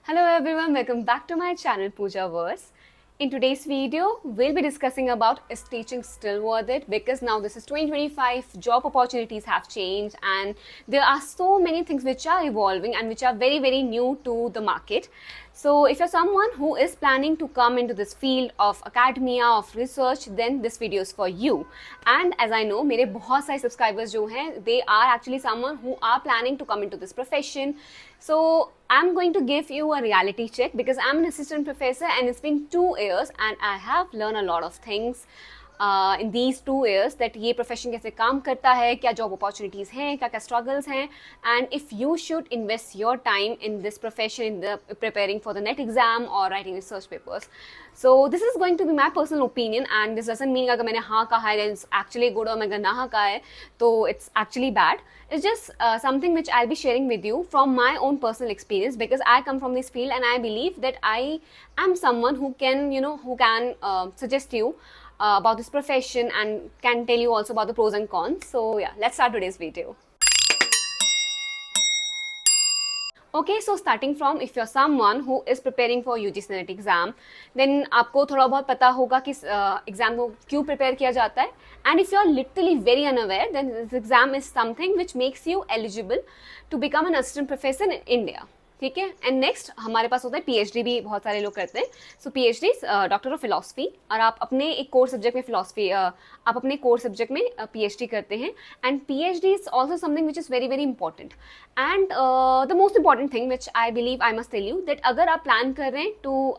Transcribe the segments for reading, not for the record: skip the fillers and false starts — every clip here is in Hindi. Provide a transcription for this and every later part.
Hello everyone, welcome back to my channel Pooja Verse. In today's video, we'll be discussing about is teaching still worth it, because now this is 2025, job opportunities have changed and there are so many things which are evolving and which are very new to the market. So if you're someone who is planning to come into this field of academia, of research, then this video is for you. And as I know, मेरे बहुत सारे subscribers जो हैं, they are actually someone who are planning to come into this profession. So I'm going to give you a reality check because I'm an assistant professor and it's been 2 years and I have learned a lot of things in these 2 years that ये profession कैसे काम करता है, क्या job opportunities हैं, क्या क्या struggles हैं, and if you should invest your time in this profession, in the preparing for the NET exam or writing research papers. So this is going to be my personal opinion and this doesn't mean अगर मैंने हाँ कहा है then it's actually good और मैं अगर ना कहा है तो it's actually bad. It's just something which I'll be sharing with you from my own personal experience because I come from this field and I believe that I am someone who can, suggest you about this profession and can tell you also about the pros and cons. So yeah, let's start today's video. Okay, so starting from if you're someone who is preparing for UGC NET exam, then आपको थोड़ा बहुत पता होगा कि एग्जाम को क्यों प्रिपेयर किया जाता है. And if you're literally very unaware, then this exam is something which makes you eligible to become an assistant professor in India. ठीक है. एंड नेक्स्ट हमारे पास होता है पीएचडी भी बहुत सारे लोग करते हैं. सो पीएचडी डॉक्टर ऑफ फिलॉसफी, और आप अपने एक कोर सब्जेक्ट में फिलॉसफी आप अपने कोर सब्जेक्ट में पीएचडी करते हैं. And PhD is also something which is very important and the most important thing which I believe I must tell you that अगर आप प्लान कर रहे हैं to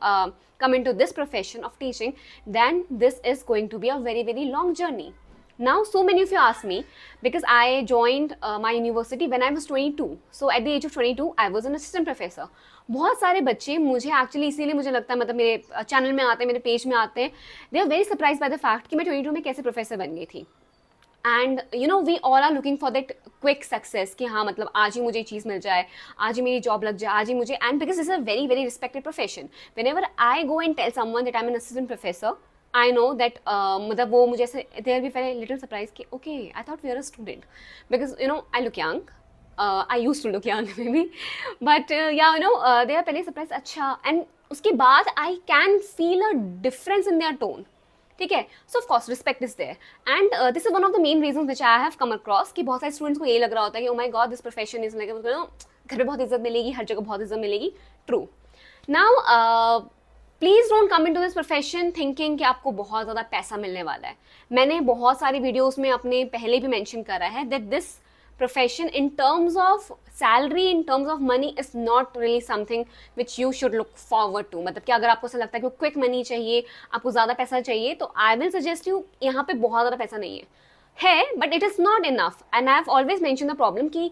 come into this profession of teaching, then this is going to be a very long journey. Now, so many of you ask me because I joined my university when I was 22. So at the age of 22, I was an assistant professor. बहुत सारे बच्चे मुझे एक्चुअली इसीलिए मुझे लगता है मतलब मेरे चैनल में आते हैं, मेरे पेज में आते हैं, they are very surprise by the fact कि मैं 22 में कैसे प्रोफेसर बन गई थी. And you know we all are looking for that quick success कि हाँ मतलब आज ही मुझे चीज़ मिल जाए, आज ही मेरी जॉब लग जाए, आज ही मुझे. And because is a very respected profession. Whenever I go and tell someone that I am an assistant professor, I know that मतलब वो मुझे ऐसे there be fail little surprise कि okay I thought we are a student because you know I look young. I use to look young maybe but yeah you know they are पहले सरप्राइज. अच्छा. एंड उसके बाद I can feel a difference in their tone. ठीक है. So of course respect is there and this is one of the main reason which I have come across कि बहुत सारे स्टूडेंट्स को ये लग रहा होता है कि oh my god this profession is like घर पे बहुत इज्जत मिलेगी, हर जगह बहुत इज्जत मिलेगी. True. Now please don't come into this profession thinking कि आपको बहुत ज़्यादा पैसा मिलने वाला है. मैंने बहुत सारी वीडियोस में अपने पहले भी मेंशन करा है that this profession in terms of salary, in terms of money is not really something which you should look forward to. मतलब कि अगर आपको ऐसा लगता है कि क्विक मनी चाहिए, आपको ज़्यादा पैसा चाहिए, तो आई विल सजेस्ट यू यहाँ पे बहुत ज़्यादा पैसा नहीं है but it is not enough. And I have always mention the problem कि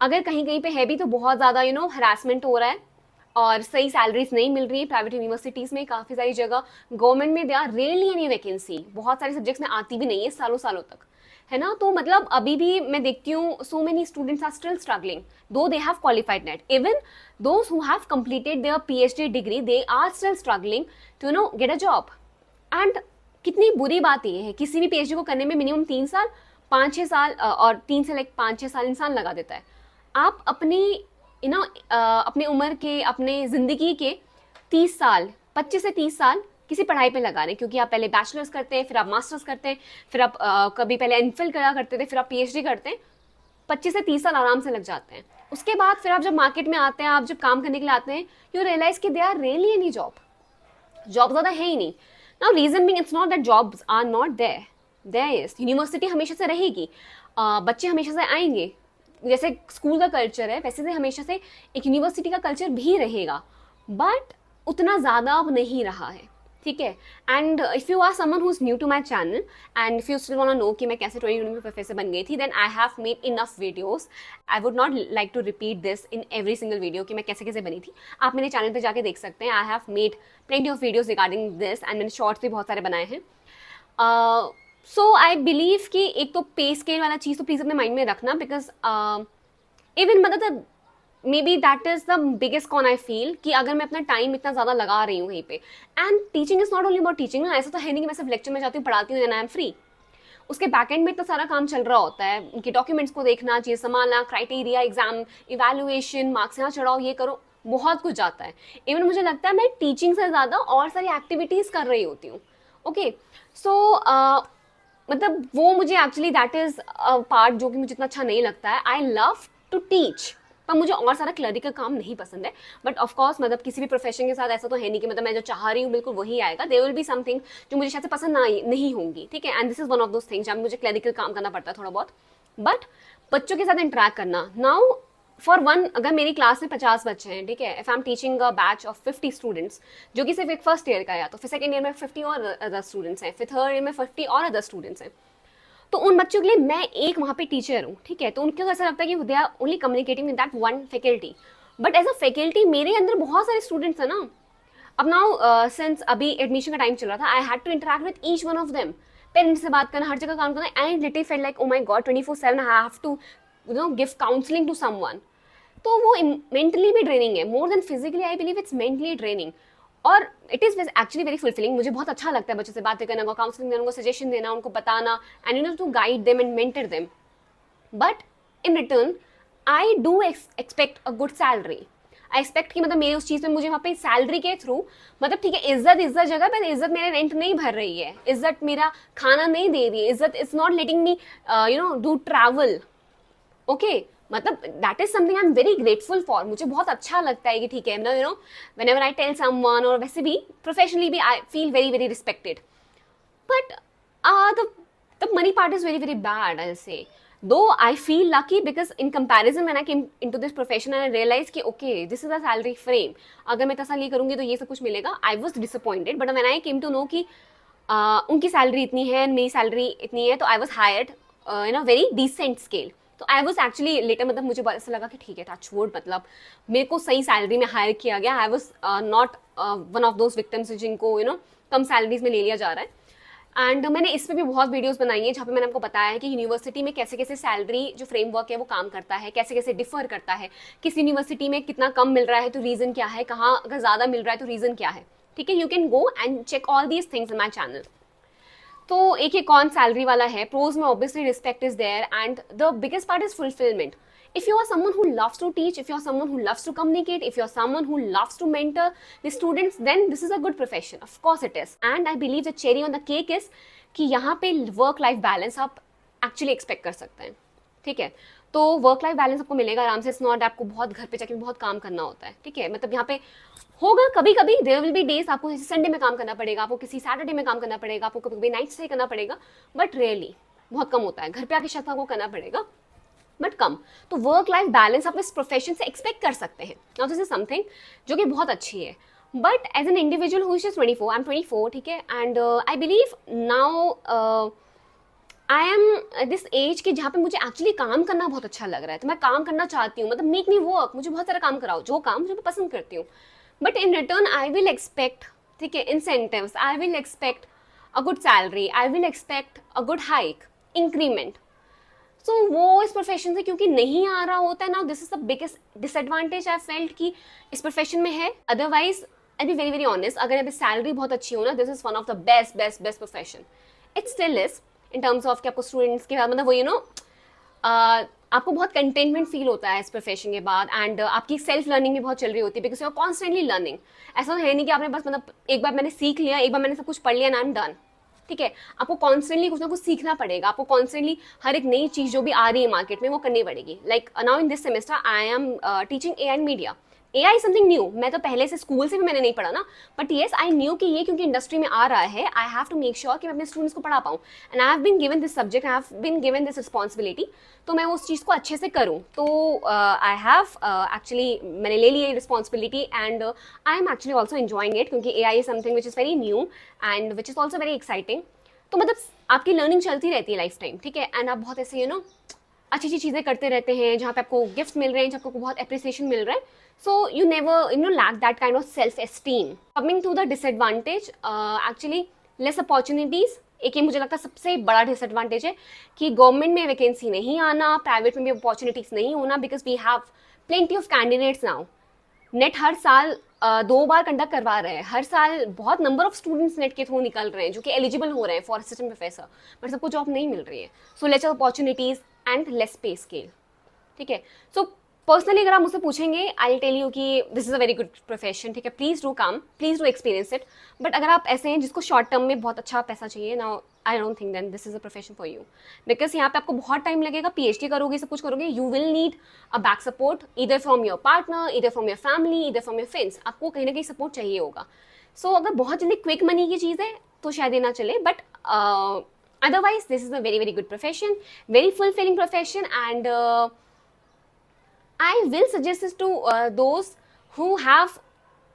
अगर कहीं कहीं पे है भी तो बहुत ज़्यादा यू नो हरासमेंट हो रहा है और सही सैलरीज नहीं मिल रही है. प्राइवेट यूनिवर्सिटीज़ में काफ़ी सारी जगह, गवर्नमेंट में they are really any vacancy, बहुत सारे सब्जेक्ट्स में आती भी नहीं है सालों तक, है ना. तो मतलब अभी भी मैं देखती हूँ so many students are still struggling though they have qualified NET. Even those who have completed their PhD degree they are still struggling to no get a job. And कितनी बुरी बात ये है, किसी भी पीएचडी को करने में मिनिमम 3 साल 5-6 साल और 3 से लाइक 5-6 साल इंसान लगा देता है. आप अपनी अपने उम्र के, अपने ज़िंदगी के 30 साल, 25 से 30 साल किसी पढ़ाई पे लगा रहे हैं, क्योंकि आप पहले बैचलर्स करते हैं, फिर आप मास्टर्स करते हैं, फिर आप कभी पहले एमफिल करा करते थे, फिर आप पीएचडी करते हैं. 25 से 30 साल आराम से लग जाते हैं. उसके बाद फिर आप जब मार्केट में आते हैं, आप जब काम करने के लिए आते हैं, यू रियलाइज कि they are really any job ज़्यादा है ही नहीं. Now reason being it's not that jobs are not there is. University हमेशा से रहेगी, बच्चे हमेशा से आएंगे, जैसे स्कूल का कल्चर है वैसे से हमेशा से एक यूनिवर्सिटी का कल्चर भी रहेगा, बट उतना ज़्यादा अब नहीं रहा है. ठीक है. And if you are someone who is new to my channel and if you still want to know कि मैं कैसे 22 में प्रोफेसर बन गई थी, then I have made enough videos. I would not like to repeat this in every single video कि मैं कैसे कैसे बनी थी. आप मेरे चैनल पर जाके देख सकते हैं. आई have made plenty of videos regarding this and मैंने शॉर्ट्स भी बहुत सारे बनाए हैं. सो आई बिलीव कि एक तो पे स्केल वाला चीज़ तो प्लीज़ अपने माइंड में रखना, बिकॉज इवन मतलब may be that is the biggest con I feel कि अगर मैं अपना टाइम इतना ज़्यादा लगा रही हूँ कहीं पे. And teaching is not only about teaching ना. ऐसा तो है नहीं कि मैं सिर्फ लेक्चर में जाती हूँ, पढ़ाती हूँ एंड आई एम फ्री. उसके बैकएंड में इतना सारा काम चल रहा होता है, उनके डॉक्यूमेंट्स को देखना, चीज़ संभालना, क्राइटेरिया, एग्जाम इवैल्यूएशन, मार्क्स यहाँ चढ़ाओ, ये करो, बहुत कुछ जाता है। इवन मुझे लगता है मैं टीचिंग से ज़्यादा और सारी एक्टिविटीज़ कर रही होती हूँ। ओके, सो मतलब वो मुझे एक्चुअली दैट इज़ पार्ट जो कि मुझे इतना अच्छा नहीं लगता है। आई लव टू टीच, पर मुझे और सारा क्लरिकल काम नहीं पसंद है। बट ऑफ कोर्स मतलब किसी भी प्रोफेशन के साथ ऐसा तो है नहीं कि मतलब मैं जो चाह रही हूँ बिल्कुल वही आएगा। देयर विल बी समथिंग जो मुझे शायद से पसंद नहीं होंगी, ठीक है। And this is one of those things जहाँ मुझे क्लरिकल काम करना पड़ता है थोड़ा बहुत। बट बच्चों के साथ इंटरेक्ट करना, नाउ फॉर वन, अगर मेरी क्लास में 50 बच्चे हैं, ठीक है, if I am teaching a batch of 50 students, जो कि सिर्फ एक फर्स्ट ईयर का है, तो फिर सेकंड ईयर में 50 और अदर स्टूडेंट्स हैं, फिर थर्ड ईयर में 50 और अदर स्टूडेंट्स हैं, तो उन बच्चों के लिए मैं एक वहाँ पे टीचर हूँ, ठीक है। तो उनको ऐसा लगता है कि they are only communicating with that one faculty, but as a faculty मेरे अंदर बहुत सारे स्टूडेंट्स हैं ना। अब नाउ सिंस अभी एडमिशन का टाइम चल रहा था, I had to interact with each one of them, parents से बात करना, हर जगह काम करना, and literally felt like oh my god 24/7 I have to give counselling to someone. तो वो मेंटली भी ड्रेनिंग है, more than physically, I believe it's mentally draining. और it is actually very fulfilling, मुझे बहुत अच्छा लगता है बच्चों से बातें करना, उनको काउंसलिंग देना, उनको सजेशन देना, उनको बताना, and to guide them and mentor them. But in return I do expect a good salary. I expect कि मतलब मेरे उस चीज़ में मुझे वहाँ पे सैलरी के थ्रू, मतलब ठीक है, इज्जत जगह पर, इज्जत मेरे रेंट नहीं भर रही है, इज्जत मेरा खाना नहीं दे रही है, इज्जत is not letting me do travel. Okay, मतलब that is something I am very grateful for. मुझे बहुत अच्छा लगता है कि ठीक है, whenever I tell someone, और वैसे भी प्रोफेशनली भी I feel very very respected. But the money part is very very bad, I'll say. Though I feel lucky because in comparison when I came into this profession and I realized कि okay this is a salary frame, अगर मैं तसल्ली ये करूँगी तो ये सब कुछ मिलेगा, I was disappointed. But when I came to know कि उनकी सैलरी इतनी है, मेरी सैलरी इतनी है, तो I was hired in a very decent scale. तो आई वॉज एक्चुअली लेटर, मतलब मुझे ऐसा लगा कि ठीक है, टच वुड, मतलब मेरे को सही सैलरी में हायर किया गया। I was not one of those victims जिनको कम सैलरीज में ले लिया जा रहा है। एंड मैंने इस पर भी बहुत वीडियोस बनाई है जहाँ पे मैंने आपको बताया है कि यूनिवर्सिटी में कैसे कैसे सैलरी जो फ्रेमवर्क है वो काम करता है, कैसे कैसे डिफर करता है, किस यूनिवर्सिटी में कितना कम मिल रहा है तो रीज़न क्या है, कहाँ अगर ज़्यादा मिल रहा है तो रीज़न क्या है, ठीक है। You can go and check all these things in my channel. तो एक ये कौन सैलरी वाला है, प्रोज में obviously respect is there, and the biggest part is fulfilment. If you are someone who loves to teach, if you are someone who loves to communicate, if you are someone who loves to mentor the students, then this is a good profession. Of course it is. And I believe the cherry on the cake is कि यहाँ पे वर्क लाइफ बैलेंस आप एक्चुअली एक्सपेक्ट कर सकते हैं, ठीक है। तो वर्क लाइफ बैलेंस आपको मिलेगा आराम से, इट्स नॉट आपको बहुत घर पे जाके बहुत काम करना होता है, ठीक है। मतलब यहाँ पे होगा कभी कभी, देयर विल बी डेज आपको किसी संडे में काम करना पड़ेगा, आपको किसी सैटरडे में काम करना पड़ेगा, आपको कभी कभी नाइट स्टे करना पड़ेगा, बट रियरली बहुत कम होता है। घर पे आके शायद आपको करना पड़ेगा बट कम। तो वर्क लाइफ बैलेंस आप इस प्रोफेशन से एक्सपेक्ट कर सकते हैं। नाउ दिस इज समथिंग जो कि बहुत अच्छी है। But as an individual who is just 24, I am 24, ठीक है, and I believe now I am this age कि जहाँ पे मुझे एक्चुअली काम करना बहुत अच्छा लग रहा है, तो मैं काम करना चाहती हूँ, मतलब मेक मी वर्क, मुझे बहुत सारा काम कराओ, जो काम मुझे मैं पसंद करती हूँ। But in return I will expect, ठीक है, incentives, I will expect a good salary, I will expect a good hike, increment. So वो इस प्रोफेशन से क्योंकि नहीं आ रहा होता है ना, this is the biggest disadvantage I felt कि इस प्रोफेशन में है। Otherwise I be very very honest, अगर अभी सैलरी बहुत अच्छी हो ना, this is one of the best best best profession. It still is in terms of कि आपको स्टूडेंट्स के बाद मतलब वो आपको बहुत कंटेनमेंट फील होता है इस प्रोफेशन के बाद, एंड आपकी सेल्फ लर्निंग भी बहुत चल रही होती है, because you are constantly learning. ऐसा तो है नहीं कि आपने बस मतलब एक बार मैंने सीख लिया, एक बार मैंने सब कुछ पढ़ लिया, आई एम डन, ठीक है। आपको कॉन्स्टेंटली कुछ ना कुछ सीखना पड़ेगा, आपको कॉन्स्टेंटली हर एक नई चीज़ जो भी आ रही है मार्केट में वो करनी पड़ेगी। Like now in this semester I am teaching AI and media. AI is something new, मैं तो पहले से स्कूल से भी मैंने नहीं पढ़ा ना, बट येस आई न्यू कि ये क्योंकि इंडस्ट्री में आ रहा है, I have to make sure कि मैं अपने स्टूडेंट्स को पढ़ा पाऊँ, and I have been given this subject, I have been given this responsibility, तो मैं उस चीज़ को अच्छे से करूँ। तो आई हैव एक्चुअली मैंने ले ली ये responsibility, and I am actually also enjoying it, क्योंकि AI is something which is very new and which is also very exciting. तो मतलब आपकी लर्निंग चलती रहती है लाइफ टाइम, ठीक है, एंड आप बहुत ऐसे अच्छी अच्छी चीज़ें करते रहते हैं, जहाँ पे आपको गिफ्ट मिल रहे हैं, जहाँ आपको बहुत अप्रिसिएशन मिल रहा है। So you never lack that kind of self esteem. Coming to the disadvantage, actually less opportunities, एक ये मुझे लगता है सबसे बड़ा डिसएडवांटेज है कि गवर्नमेंट में वैकेंसी नहीं आना, प्राइवेट में भी अपॉर्चुनिटीज़ नहीं होना, because we have plenty of candidates now. NET हर साल 2 बार कंडक्ट करवा रहे हैं, हर साल बहुत नंबर ऑफ स्टूडेंट्स नेट के थ्रू निकल रहे हैं जो कि एलिजिबल हो रहे हैं फॉर असिस्टेंट प्रोफेसर, बट सबको जॉब नहीं मिल रही है। So less opportunities and less pay scale, ठीक है। सो पर्सनली अगर आप मुझसे पूछेंगे, आई टेल यू कि this is a very good profession, ठीक है, please do come, please do experience it. But अगर आप ऐसे हैं जिसको शॉर्ट टर्म में बहुत अच्छा पैसा चाहिए ना, I don't think then this is a profession for you. Because यहाँ पे आपको बहुत टाइम लगेगा, PhD करोगे, सब कुछ करोगे, you will need a back support इधर फ्रॉम योर पार्टनर, इधर फ्रॉम योर फैमिली, इधर फ्रॉम योर फ्रेंड्स. आपको कहीं ना कहीं सपोर्ट चाहिए होगा. सो अगर बहुत जल्दी क्विक मनी की चीज़ है तो शायद ये ना चले, but otherwise this is a very very good profession, very fulfilling profession, and I will suggest this to those who have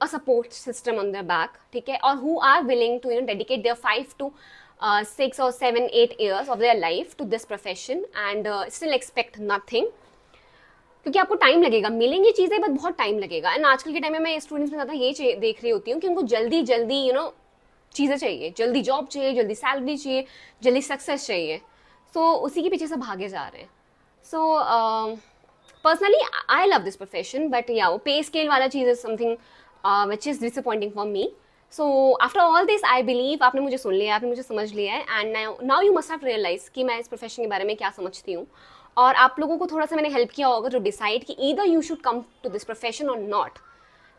a support system on their back, ठीक है, और who are willing to dedicate their 5 to 6 or 7 8 years of their life to this profession and still expect nothing. क्योंकि आपको टाइम लगेगा, मिलेंगी चीज़ें बट बहुत टाइम लगेगा. एंड आजकल के टाइम में मैं स्टूडेंट्स में ज़्यादा ये देख रही होती हूँ कि उनको जल्दी जल्दी चीज़ें चाहिए, जल्दी जॉब चाहिए, जल्दी सैलरी चाहिए, जल्दी सक्सेस चाहिए. सो उसी के पीछे से भागे जा रहे हैं. So personally I love this profession, but या वो पे स्केल वाला चीज़ is something which is disappointing for me. So after all this I believe आपने मुझे सुन लिया, आपने मुझे समझ लिया है, and now you must have realise कि मैं इस प्रोफेशन के बारे में क्या समझती हूँ. और आप लोगों को थोड़ा सा मैंने हेल्प किया होगा टू डिसाइड कि either you should come to this profession और नॉट.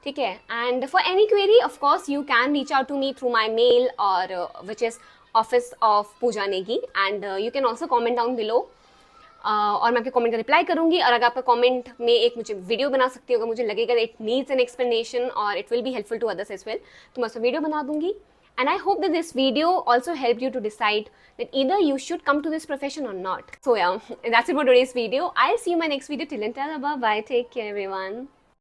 ठीक है. And for any query of course you can reach out to me through my mail और which is office of Pooja Negi, and you can also comment down below, और मैं आपके कमेंट का रिप्लाई करूंगी. और अगर आपका कमेंट में एक मुझे वीडियो बना सकती हो, अगर मुझे लगेगा इट नीड्स एन एक्सप्लेनेशन और it will be helpful to others as well, तो मैं उसका वीडियो बना दूंगी. And I hope that this video also helped you to decide that either you should come to this profession or not. So yeah, that's it for today's video. I'll see you in my next video. Till then, bye bye. Take care, everyone.